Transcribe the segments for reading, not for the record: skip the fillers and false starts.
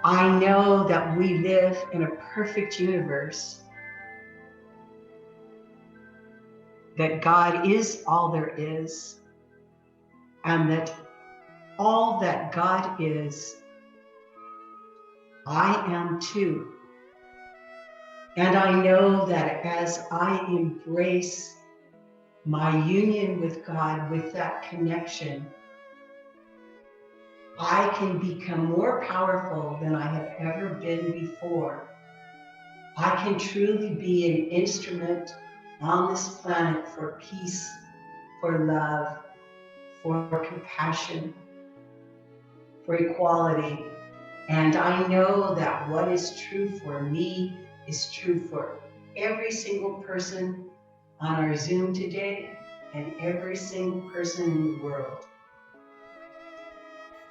I know that we live in a perfect universe, that God is all there is, and that all that God is, I am too. And I know that as I embrace my union with God, with that connection, I can become more powerful than I have ever been before. I can truly be an instrument on this planet for peace, for love, for compassion, for equality. And I know that what is true for me is true for every single person on our Zoom today and every single person in the world.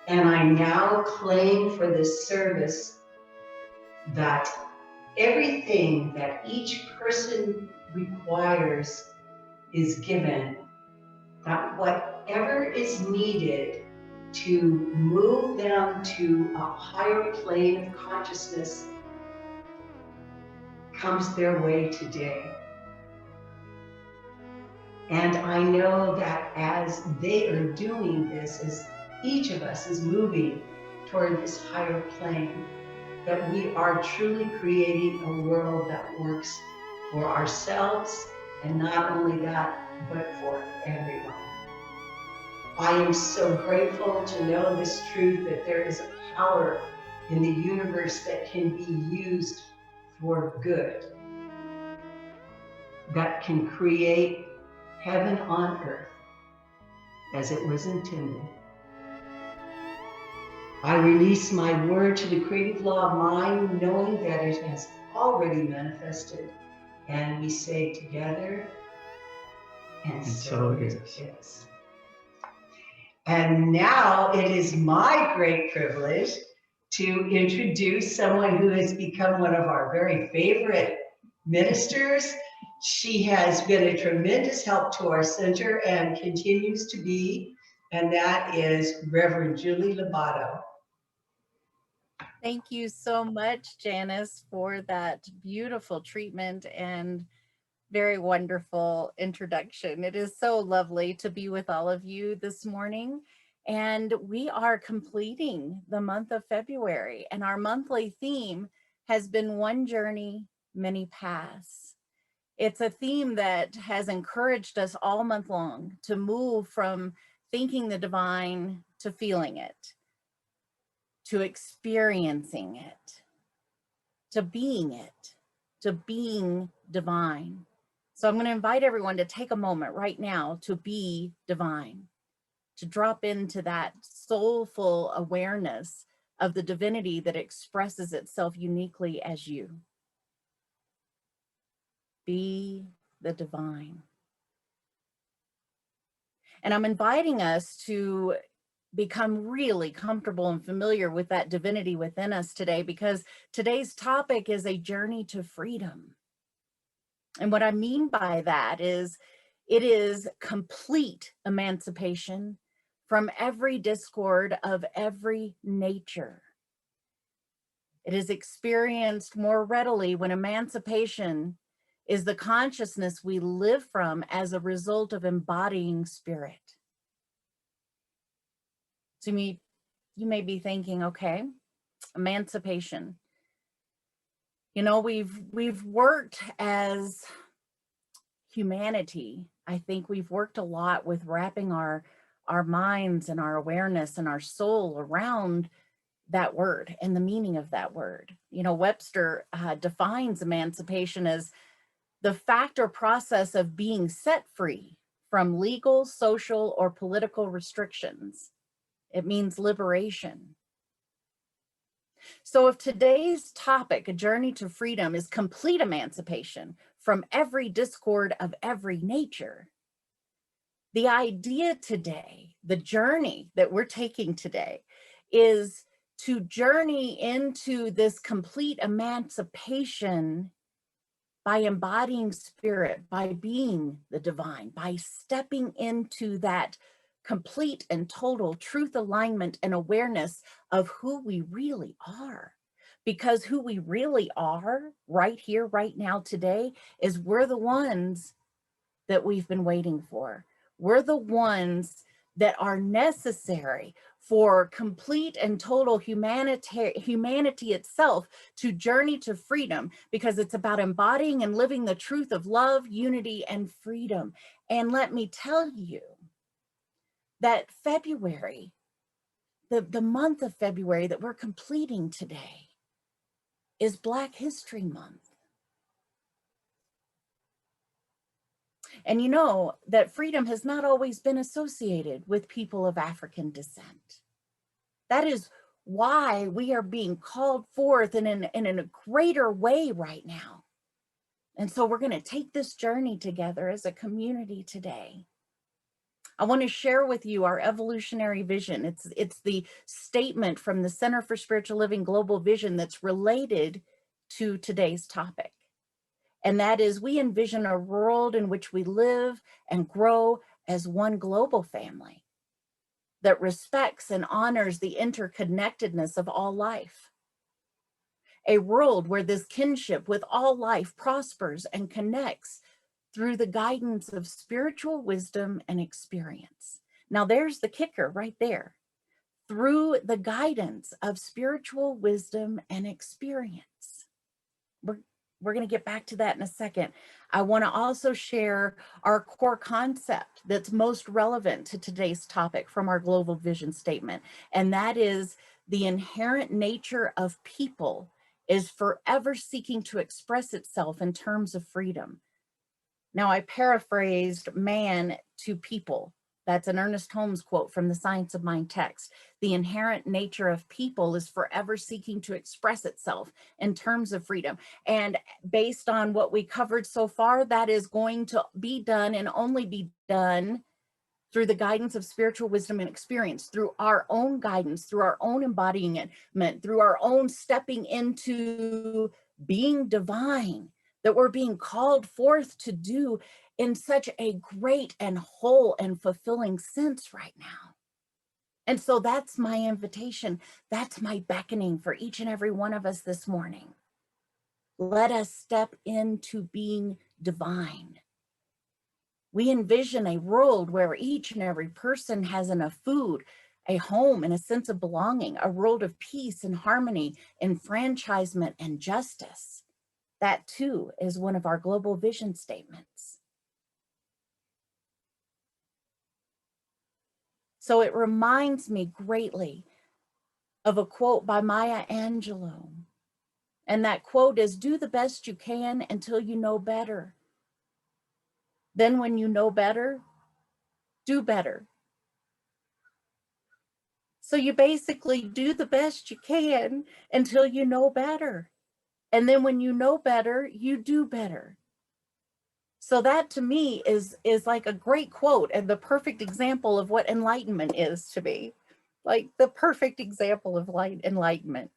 And I now claim for this service that everything that each person requires is given, that whatever is needed to move them to a higher plane of consciousness comes their way today. And I know that as they are doing this, as each of us is moving toward this higher plane, that we are truly creating a world that works for ourselves, and not only that, but for everyone. I am so grateful to know this truth, that there is a power in the universe that can be used for good, that can create heaven on earth as it was intended. I release my word to the creative law of mind, knowing that it has already manifested. And we say together, and so it is. And now it is my great privilege to introduce someone who has become one of our very favorite ministers. She has been a tremendous help to our center and continues to be, and that is Reverend Julie Lobato. Thank you so much, Janice, for that beautiful treatment and very wonderful introduction. It is so lovely to be with all of you this morning. And we are completing the month of February, and our monthly theme has been One Journey, Many Paths. It's a theme that has encouraged us all month long to move from thinking the divine to feeling it, to experiencing it, to being divine. So I'm going to invite everyone to take a moment right now to be divine, to drop into that soulful awareness of the divinity that expresses itself uniquely as you. Be the divine. And I'm inviting us to become really comfortable and familiar with that divinity within us today, because today's topic is a journey to freedom. And what I mean by that is it is complete emancipation from every discord of every nature. It is experienced more readily when emancipation is the consciousness we live from as a result of embodying spirit. To me, you may be thinking, okay, emancipation. You know, we've worked as humanity. I think we've worked a lot with wrapping our minds and our awareness and our soul around that word and the meaning of that word. You know, Webster defines emancipation as the fact or process of being set free from legal, social, or political restrictions. It means liberation. So if today's topic, a journey to freedom, is complete emancipation from every discord of every nature, the idea today, the journey that we're taking today, is to journey into this complete emancipation by embodying spirit, by being the divine, by stepping into that complete and total truth alignment and awareness of who we really are. because who we really are right here, right now, today, is we're the ones that we've been waiting for. We're the ones that are necessary for complete and total humanity itself to journey to freedom, because it's about embodying and living the truth of love, unity, and freedom. And let me tell you that February, the month of February that we're completing today, is Black History Month. And you know that freedom has not always been associated with people of African descent. That is why we are being called forth in a greater way right now. And so we're going to take this journey together as a community today. I want to share with you our evolutionary vision. It's the statement from the Center for Spiritual Living Global Vision that's related to today's topic. And that is, we envision a world in which we live and grow as one global family that respects and honors the interconnectedness of all life. A world where this kinship with all life prospers and connects through the guidance of spiritual wisdom and experience. Now, there's the kicker right there. Through the guidance of spiritual wisdom and experience. We're going to get back to that in a second. I want to also share our core concept that's most relevant to today's topic from our global vision statement. And that is, the inherent nature of people is forever seeking to express itself in terms of freedom. Now, I paraphrased man to people. That's an Ernest Holmes quote from the Science of Mind text. The inherent nature of people is forever seeking to express itself in terms of freedom. And based on what we covered so far, that is going to be done and only be done through the guidance of spiritual wisdom and experience, through our own guidance, through our own embodiment, through our own stepping into being divine, that we're being called forth to do in such a great and whole and fulfilling sense right now. And so that's my invitation. That's my beckoning for each and every one of us this morning. Let us step into being divine. We envision a world where each and every person has enough food, a home, and a sense of belonging, a world of peace and harmony, enfranchisement and justice. That too is one of our global vision statements. So it reminds me greatly of a quote by Maya Angelou. And that quote is, do the best you can until you know better. Then when you know better, do better. So you basically do the best you can until you know better. And then when you know better, you do better. So that to me is like a great quote and the perfect example of what enlightenment is to me. Like the perfect example of enlightenment.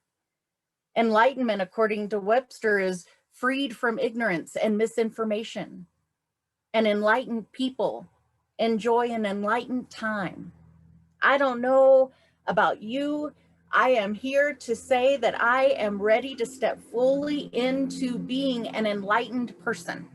Enlightenment, according to Webster, is freed from ignorance and misinformation. And enlightened people enjoy an enlightened time. I don't know about you. I am here to say that I am ready to step fully into being an enlightened person.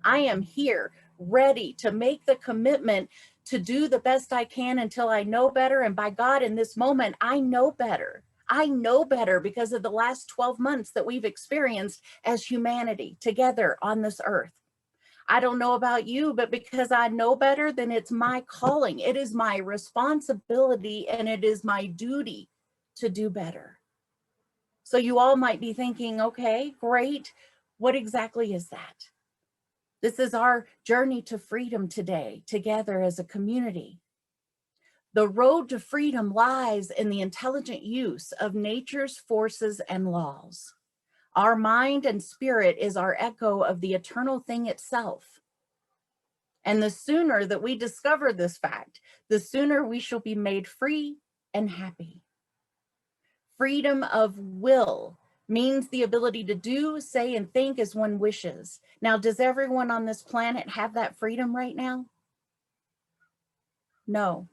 I am here ready to make the commitment to do the best I can until I know better. And by God, in this moment, I know better. I know better because of the last 12 months that we've experienced as humanity together on this earth. I don't know about you, but because I know better, then it's my calling. It is my responsibility and it is my duty to do better. So you all might be thinking, okay, great. What exactly is that? This is our journey to freedom today, together as a community. The road to freedom lies in the intelligent use of nature's forces and laws. Our mind and spirit is our echo of the eternal thing itself. And the sooner that we discover this fact, the sooner we shall be made free and happy. Freedom of will means the ability to do, say, and think as one wishes. Now, does everyone on this planet have that freedom right now? No.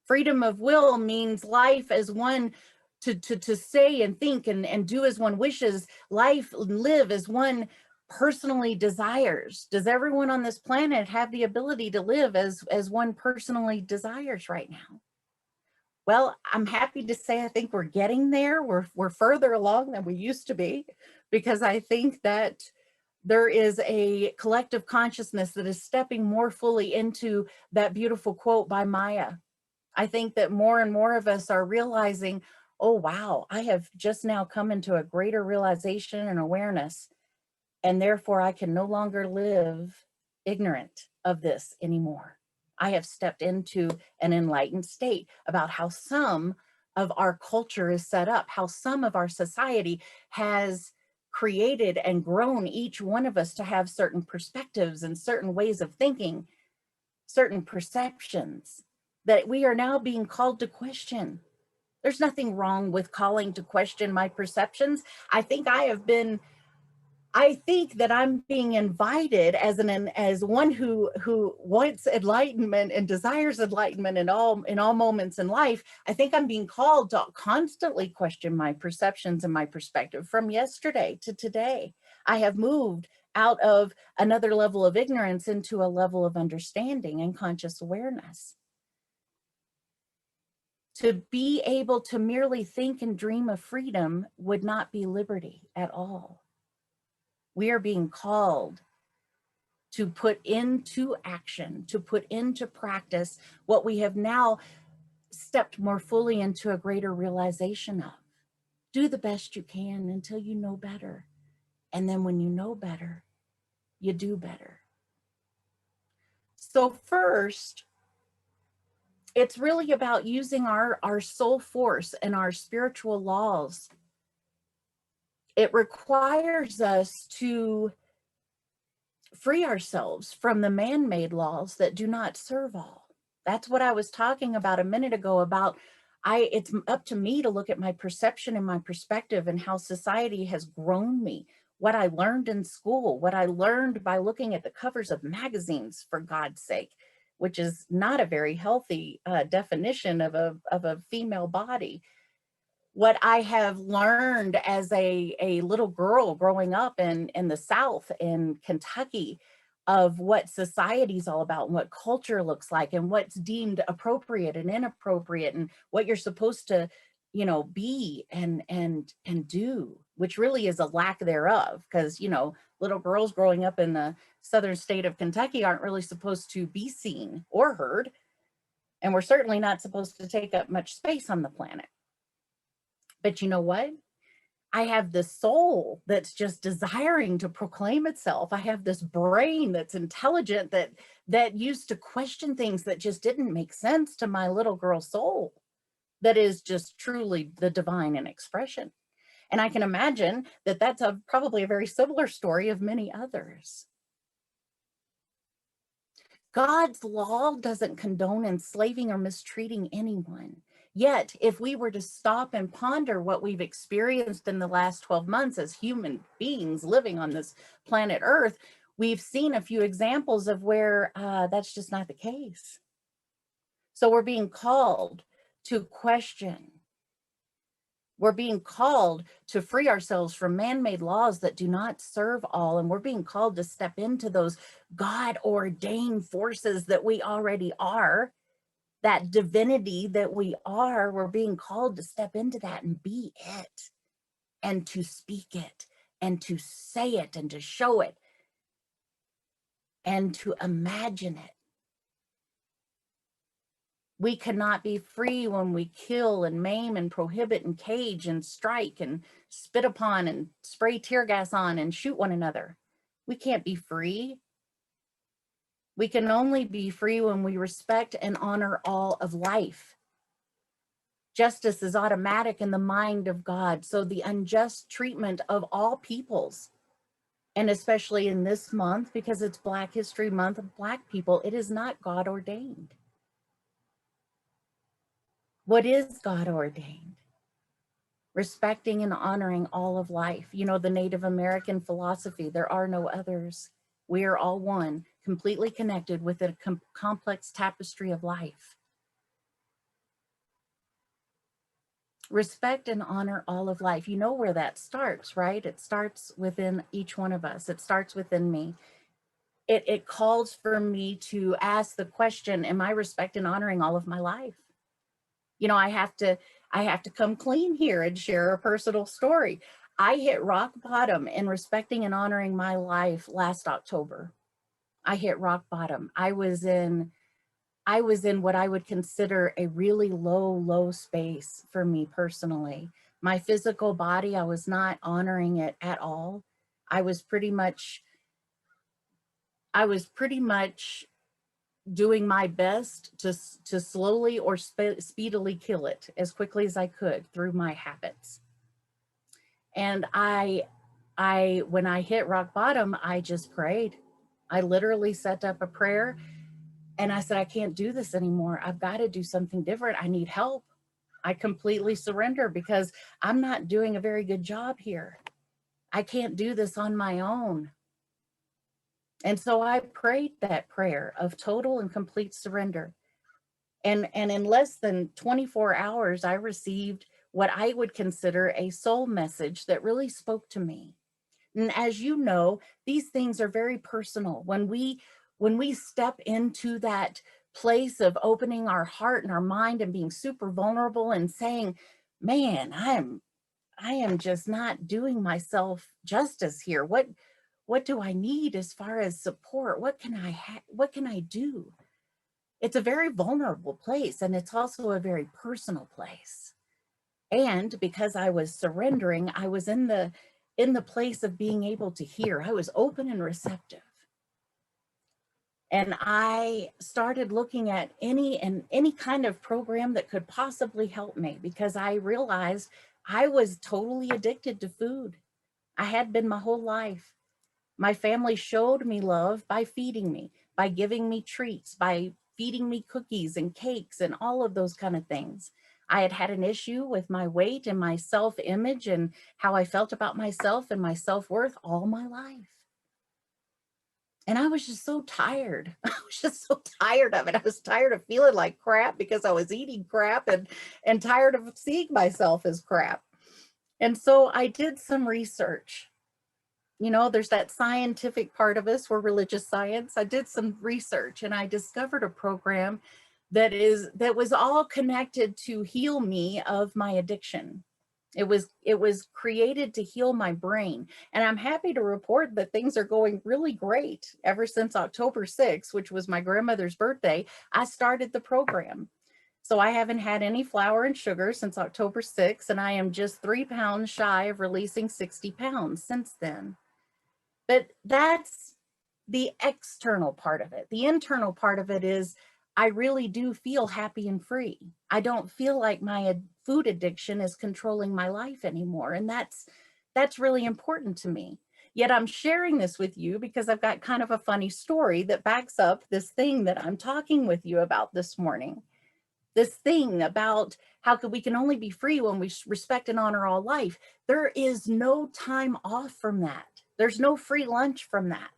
Freedom of will means life as one to say and think and do as one wishes, life and live as one personally desires. Does everyone on this planet have the ability to live as one personally desires right now? Well, I'm happy to say I think we're getting there. We're further along than we used to be, because I think that there is a collective consciousness that is stepping more fully into that beautiful quote by Maya. I think that more and more of us are realizing, oh, wow, I have just now come into a greater realization and awareness, and therefore I can no longer live ignorant of this anymore. I have stepped into an enlightened state about how some of our culture is set up, how some of our society has created and grown each one of us to have certain perspectives and certain ways of thinking, certain perceptions that we are now being called to question. There's nothing wrong with calling to question my perceptions. I think that I'm being invited as one who wants enlightenment and desires enlightenment in all moments in life. I think I'm being called to constantly question my perceptions and my perspective from yesterday to today. I have moved out of another level of ignorance into a level of understanding and conscious awareness. To be able to merely think and dream of freedom would not be liberty at all. We are being called to put into action, to put into practice what we have now stepped more fully into a greater realization of. Do the best you can until you know better. And then when you know better, you do better. So first, it's really about using our soul force and our spiritual laws. It requires us to free ourselves from the man-made laws that do not serve all. That's what I was talking about a minute ago about it's up to me to look at my perception and my perspective and how society has grown me, what I learned in school, what I learned by looking at the covers of magazines, for God's sake, which is not a very healthy definition of a female body. What I have learned as a little girl growing up in the South, in Kentucky, of what society's all about and what culture looks like and what's deemed appropriate and inappropriate and what you're supposed to, be and do, which really is a lack thereof. Because, little girls growing up in the southern state of Kentucky aren't really supposed to be seen or heard. And we're certainly not supposed to take up much space on the planet. But you know what? I have this soul that's just desiring to proclaim itself. I have this brain that's intelligent that used to question things that just didn't make sense to my little girl soul, that is just truly the divine in expression. And I can imagine that that's probably a very similar story of many others. God's law doesn't condone enslaving or mistreating anyone. Yet, if we were to stop and ponder what we've experienced in the last 12 months as human beings living on this planet Earth, we've seen a few examples of where that's just not the case. So we're being called to question. We're being called to free ourselves from man-made laws that do not serve all. And we're being called to step into those God-ordained forces that we already are, that divinity that we are. We're being called to step into that and be it, and to speak it, and to say it, and to show it, and to imagine it. We cannot be free when we kill and maim and prohibit and cage and strike and spit upon and spray tear gas on and shoot one another. We can't be free. We can only be free when we respect and honor all of life. Justice is automatic in the mind of God. So the unjust treatment of all peoples, and especially in this month, because it's Black History Month of Black people, it is not God ordained. What is God ordained? Respecting and honoring all of life. The Native American philosophy, there are no others. We are all one, completely connected with a complex tapestry of life. Respect and honor all of life. You know where that starts, right? It starts within each one of us. It starts within me. It calls for me to ask the question, am I respect and honoring all of my life? You know, I have to come clean here and share a personal story. I hit rock bottom in respecting and honoring my life last October. I hit rock bottom. I was in what I would consider a really low space for me personally. My physical body, I was not honoring it at all. I was pretty much I was pretty much doing my best to slowly or speedily kill it as quickly as I could through my habits. And I when I hit rock bottom, I just prayed. I literally set up a prayer and I said, I can't do this anymore. I've got to do something different. I need help. I completely surrender because I'm not doing a very good job here. I can't do this on my own. And so I prayed that prayer of total and complete surrender. And in less than 24 hours, I received what I would consider a soul message that really spoke to me. And as you know, these things are very personal. When we step into that place of opening our heart and our mind and being super vulnerable and saying, man, I am just not doing myself justice here. What do I need as far as support? What can I do? It's a very vulnerable place, and it's also a very personal place. And because I was surrendering, I was in the place of being able to hear. I was open and receptive. And I started looking at any kind of program that could possibly help me because I realized I was totally addicted to food. I had been my whole life. My family showed me love by feeding me, by giving me treats, by feeding me cookies and cakes and all of those kind of things. I had had an issue with my weight and my self-image and how I felt about myself and my self-worth all my life. And I was just so tired. I was just so tired of it. I was tired of feeling like crap because I was eating crap and tired of seeing myself as crap. And so I did some research. You know, there's that scientific part of us. We're religious science. I did some research and I discovered a program that was all connected to heal me of my addiction. It was created to heal my brain. And I'm happy to report that things are going really great. Ever since October 6th, which was my grandmother's birthday, I started the program. So I haven't had any flour and sugar since October 6th, and I am just 3 pounds shy of releasing 60 pounds since then. But that's the external part of it. The internal part of it is I really do feel happy and free. I don't feel like my food addiction is controlling my life anymore. And that's really important to me. Yet I'm sharing this with you because I've got kind of a funny story that backs up this thing that I'm talking with you about this morning. This thing about how we can only be free when we respect and honor all life. There is no time off from that. There's no free lunch from that.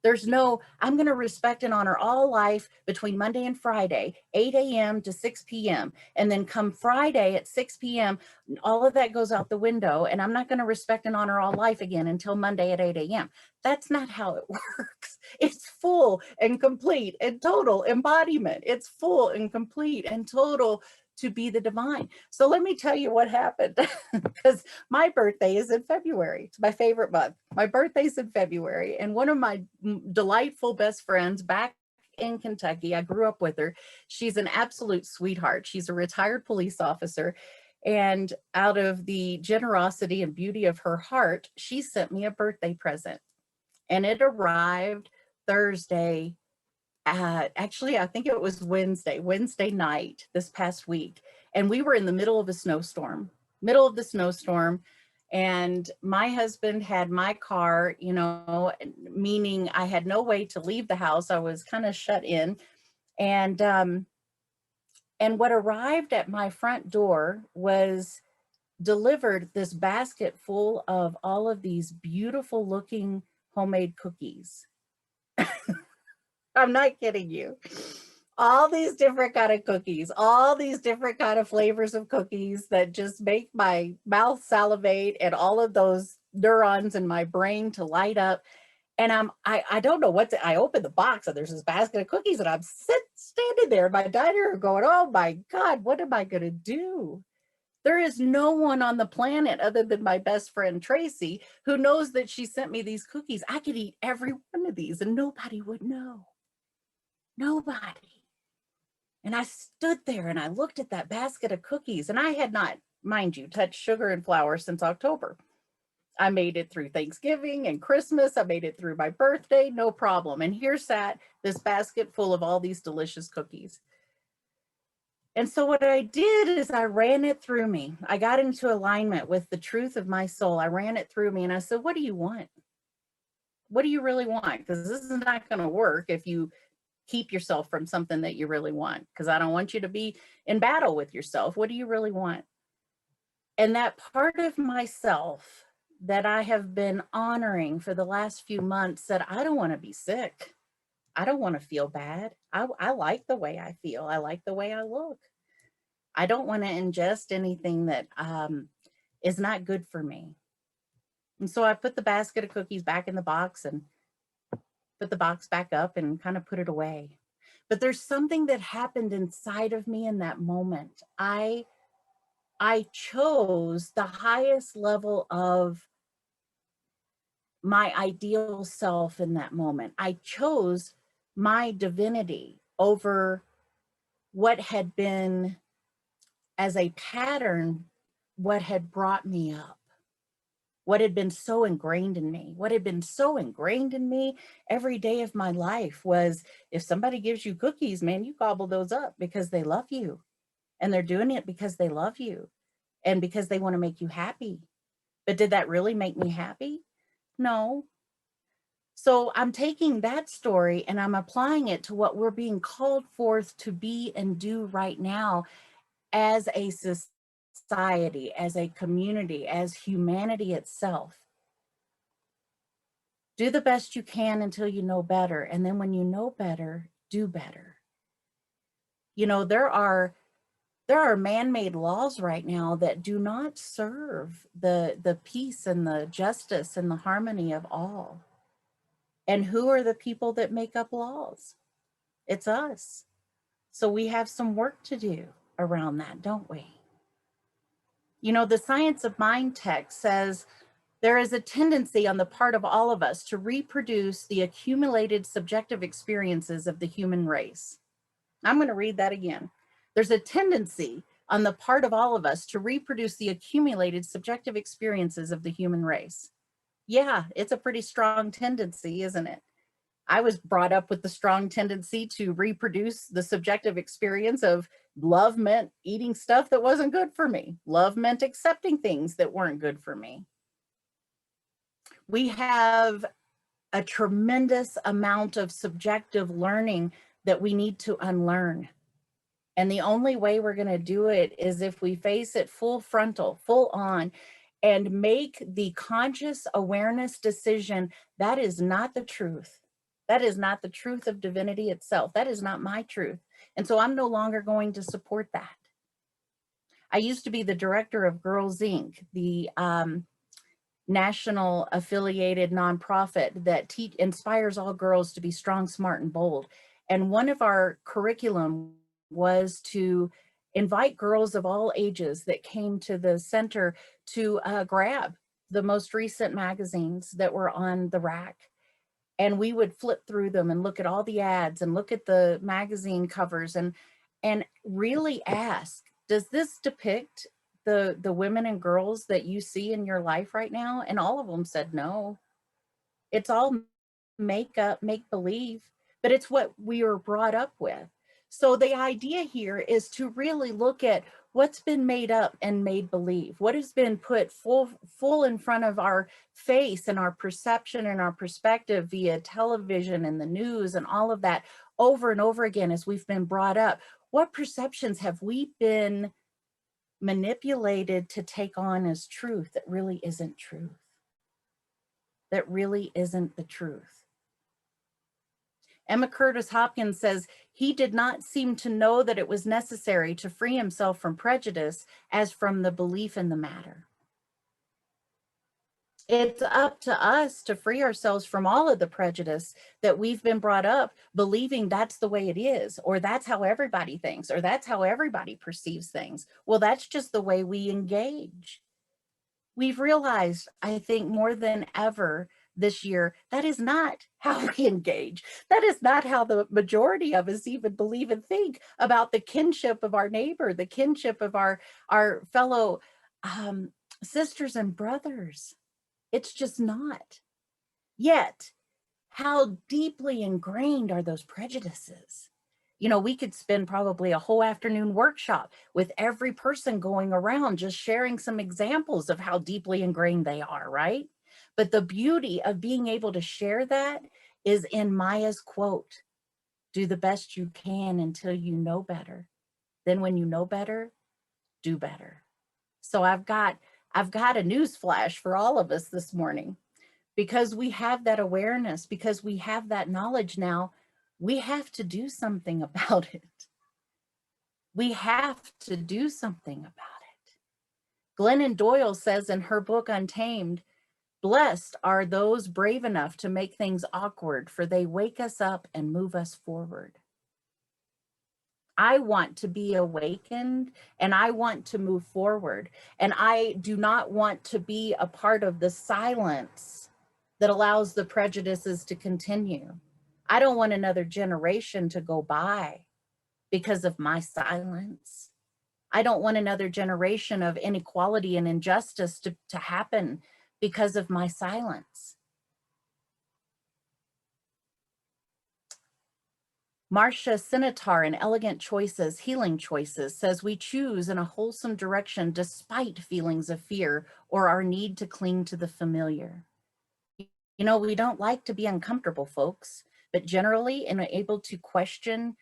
There's no, I'm going to respect and honor all life between Monday and Friday, 8 a.m. to 6 p.m. And then come Friday at 6 p.m., all of that goes out the window. And I'm not going to respect and honor all life again until Monday at 8 a.m. That's not how it works. It's full and complete and total embodiment. It's full and complete and total to be the divine. So let me tell you what happened because my birthday is in February. It's my favorite month. My birthday's in February, and one of my delightful best friends back in Kentucky, I grew up with her. She's an absolute sweetheart. She's a retired police officer. And out of the generosity and beauty of her heart, she sent me a birthday present. And it arrived Thursday. Actually, I think it was Wednesday night this past week. And we were in the middle of the snowstorm. And my husband had my car, you know, meaning I had no way to leave the house. I was kind of shut in. And, um, and what arrived at my front door was delivered this basket full of all of these beautiful looking homemade cookies. I'm not kidding you. all these different kind of cookies, all these different kind of flavors of cookies that just make my mouth salivate and all of those neurons in my brain to light up. And I don't know what to, I open the box and there's this basket of cookies and I'm standing there in my dining room going, oh my God, what am I going to do? There is no one on the planet other than my best friend Tracy who knows that she sent me these cookies. I could eat every one of these and nobody would know. Nobody. And I stood there and I looked at that basket of cookies and I had not, mind you, touched sugar and flour since October. I made it through Thanksgiving and Christmas. I made it through my birthday, no problem. And here sat this basket full of all these delicious cookies. And so what I did is I ran it through me. I got into alignment with the truth of my soul. I ran it through me and I said, what do you want? What do you really want? Because this is not going to work if you keep yourself from something that you really want, because I don't want you to be in battle with yourself. What do you really want? And that part of myself that I have been honoring for the last few months said, I don't want to be sick. I don't want to feel bad. I like the way I feel. I like the way I look. I don't want to ingest anything that is not good for me. And so I put the basket of cookies back in the box and put the box back up and kind of put it away. But there's something that happened inside of me in that moment. I chose the highest level of my ideal self in that moment. I chose my divinity over what had been as a pattern, what had brought me up, what had been so ingrained in me. What had been so ingrained in me every day of my life was, if somebody gives you cookies, man, you gobble those up because they love you. And they're doing it because they love you and because they want to make you happy. But did that really make me happy? No. So I'm taking that story and I'm applying it to what we're being called forth to be and do right now as a society, as a community, as humanity itself. Do the best you can until you know better. And then when you know better, do better. You know, there are man-made laws right now that do not serve the peace and the justice and the harmony of all. And who are the people that make up laws? It's us. So we have some work to do around that, don't we? You know, the Science of Mind text says there is a tendency on the part of all of us to reproduce the accumulated subjective experiences of the human race. I'm going to read that again. There's a tendency on the part of all of us to reproduce the accumulated subjective experiences of the human race. Yeah, it's a pretty strong tendency, isn't it? I was brought up with the strong tendency to reproduce the subjective experience of love meant eating stuff that wasn't good for me. Love meant accepting things that weren't good for me. We have a tremendous amount of subjective learning that we need to unlearn. And the only way we're going to do it is if we face it full frontal, full on, and make the conscious awareness decision that is not the truth. That is not the truth of divinity itself. That is not my truth. And so I'm no longer going to support that. I used to be the director of Girls Inc., the national affiliated nonprofit that inspires all girls to be strong, smart, and bold. And one of our curriculum was to invite girls of all ages that came to the center to grab the most recent magazines that were on the rack. And we would flip through them and look at all the ads and look at the magazine covers and really ask, does this depict the women and girls that you see in your life right now? And all of them said no. It's all makeup, make believe, but it's what we were brought up with. So the idea here is to really look at what's been made up and made believe, what has been put full in front of our face and our perception and our perspective via television and the news and all of that over and over again as we've been brought up. What perceptions have we been manipulated to take on as truth that really isn't truth? That really isn't the truth. Emma Curtis Hopkins says, he did not seem to know that it was necessary to free himself from prejudice as from the belief in the matter. It's up to us to free ourselves from all of the prejudice that we've been brought up believing that's the way it is, or that's how everybody thinks, or that's how everybody perceives things. Well, that's just the way we engage. We've realized, I think, more than ever this year, that is not how we engage. That is not how the majority of us even believe and think about the kinship of our neighbor, the kinship of our fellow sisters and brothers. It's just not. Yet, how deeply ingrained are those prejudices? You know, we could spend probably a whole afternoon workshop with every person going around just sharing some examples of how deeply ingrained they are, right? But the beauty of being able to share that is in Maya's quote, do the best you can until you know better. Then when you know better, do better. So I've got a news flash for all of us this morning. Because we have that awareness, because we have that knowledge now, we have to do something about it. We have to do something about it. Glennon Doyle says in her book, Untamed, blessed are those brave enough to make things awkward, for they wake us up and move us forward. I want to be awakened and I want to move forward. And I do not want to be a part of the silence that allows the prejudices to continue. I don't want another generation to go by because of my silence. I don't want another generation of inequality and injustice to happen because of my silence. Marcia Sinitar in Elegant Choices, Healing Choices says we choose in a wholesome direction despite feelings of fear or our need to cling to the familiar. You know, we don't like to be uncomfortable, folks, but generally and able to question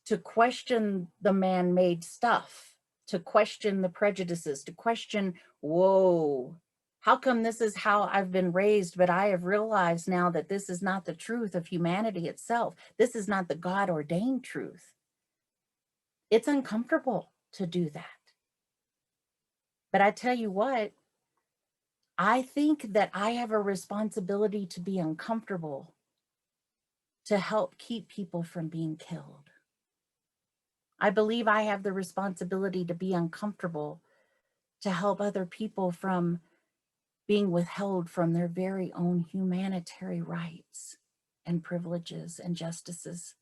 the man-made stuff, to question the prejudices, to question, whoa, how come this is how I've been raised, but I have realized now that this is not the truth of humanity itself. This is not the God-ordained truth. It's uncomfortable to do that. But I tell you what, I think that I have a responsibility to be uncomfortable to help keep people from being killed. I believe I have the responsibility to be uncomfortable to help other people from being withheld from their very own humanitarian rights and privileges and justices.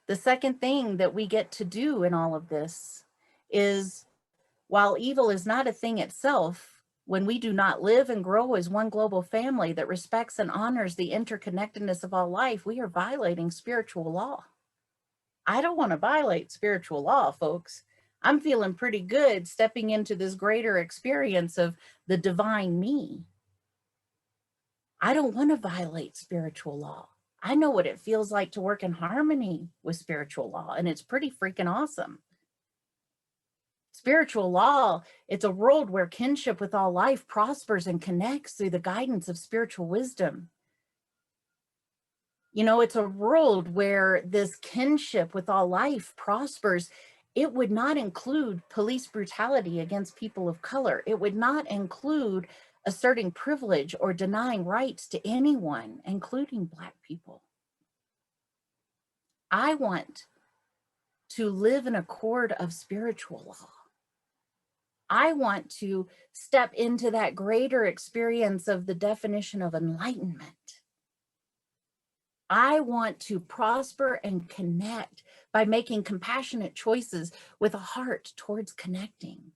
The second thing that we get to do in all of this is, while evil is not a thing itself, when we do not live and grow as one global family that respects and honors the interconnectedness of all life, we are violating spiritual law. I don't want to violate spiritual law, folks. I'm feeling pretty good stepping into this greater experience of the divine me. I don't want to violate spiritual law. I know what it feels like to work in harmony with spiritual law, and it's pretty freaking awesome. Spiritual law, it's a world where kinship with all life prospers and connects through the guidance of spiritual wisdom. You know, it's a world where this kinship with all life prospers. It would not include police brutality against people of color. It would not include asserting privilege or denying rights to anyone, including Black people. I want to live in accord of spiritual law. I want to step into that greater experience of the definition of enlightenment. I want to prosper and connect by making compassionate choices with a heart towards connecting.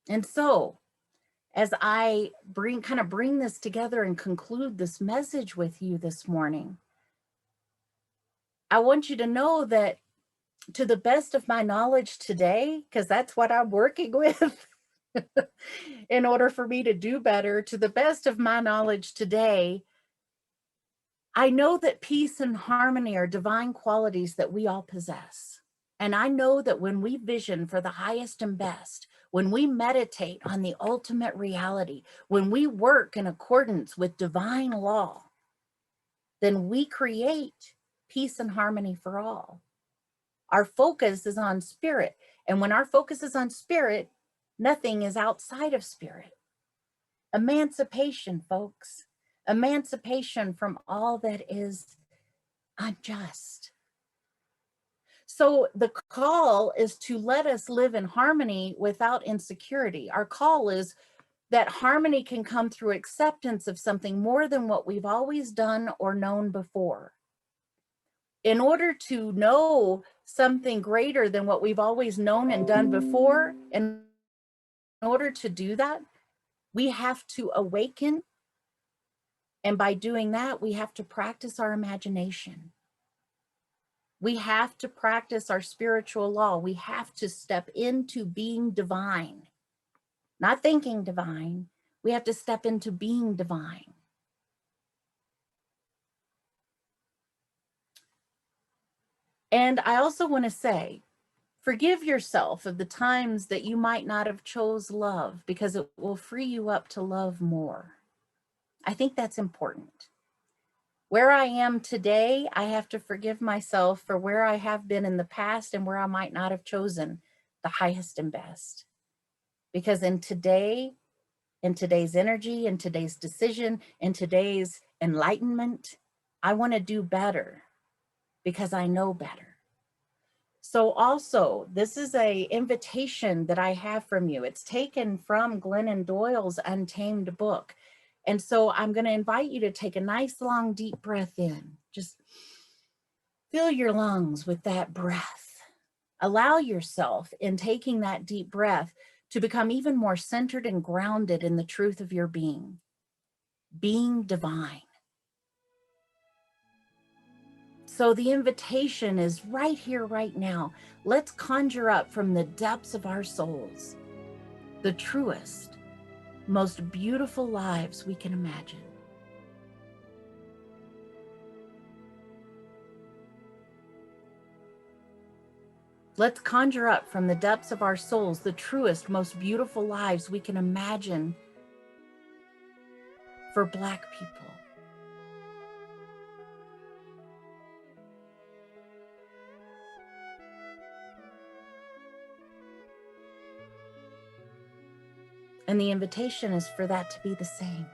And so, as I bring this together and conclude this message with you this morning, I want you to know that, to the best of my knowledge today, because that's what I'm working with in order for me to do better, to the best of my knowledge today, I know that peace and harmony are divine qualities that we all possess. And I know that when we vision for the highest and best, when we meditate on the ultimate reality, when we work in accordance with divine law, then we create peace and harmony for all. Our focus is on spirit. And when our focus is on spirit, nothing is outside of spirit. Emancipation, folks. Emancipation from all that is unjust. So the call is to let us live in harmony without insecurity. Our call is that harmony can come through acceptance of something more than what we've always done or known before. In order to know something greater than what we've always known and done before, in order to do that, we have to awaken. And by doing that, we have to practice our imagination. We have to practice our spiritual law. We have to step into being divine, not thinking divine. We have to step into being divine. And I also want to say, forgive yourself of the times that you might not have chose love, because it will free you up to love more. I think that's important. Where I am today, I have to forgive myself for where I have been in the past and where I might not have chosen the highest and best. Because in today's energy, in today's decision, in today's enlightenment, I want to do better because I know better. So also, this is an invitation that I have from you. It's taken from Glennon Doyle's Untamed book. And so I'm going to invite you to take a nice, long, deep breath in. Just fill your lungs with that breath. Allow yourself, in taking that deep breath, to become even more centered and grounded in the truth of your being divine. So the invitation is right here, right now. Let's conjure up from the depths of our souls the truest, most beautiful lives we can imagine. Let's conjure up from the depths of our souls the truest, most beautiful lives we can imagine for Black people. And the invitation is for that to be the same.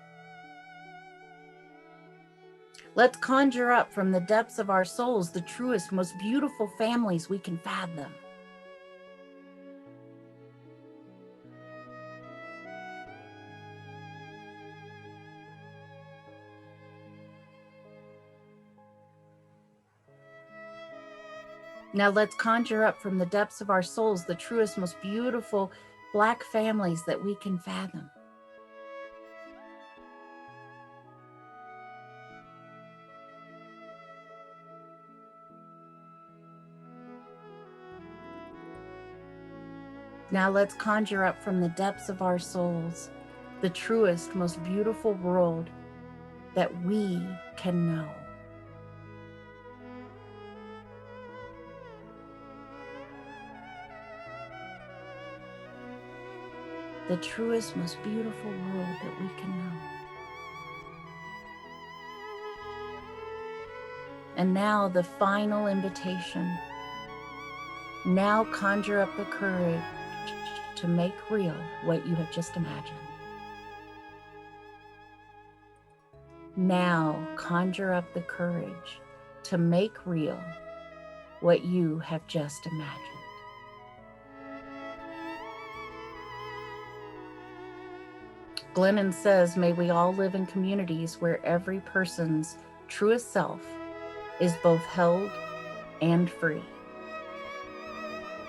Let's conjure up from the depths of our souls the truest, most beautiful families we can fathom. Now let's conjure up from the depths of our souls the truest, most beautiful Black families that we can fathom. Now let's conjure up from the depths of our souls the truest, most beautiful world that we can know. The truest, most beautiful world that we can know. And now the final invitation. Now conjure up the courage to make real what you have just imagined. Now conjure up the courage to make real what you have just imagined. Glennon says, may we all live in communities where every person's truest self is both held and free.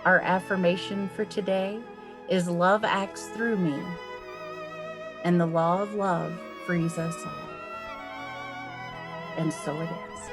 Our affirmation for today is love acts through me, and the law of love frees us all. And so it is.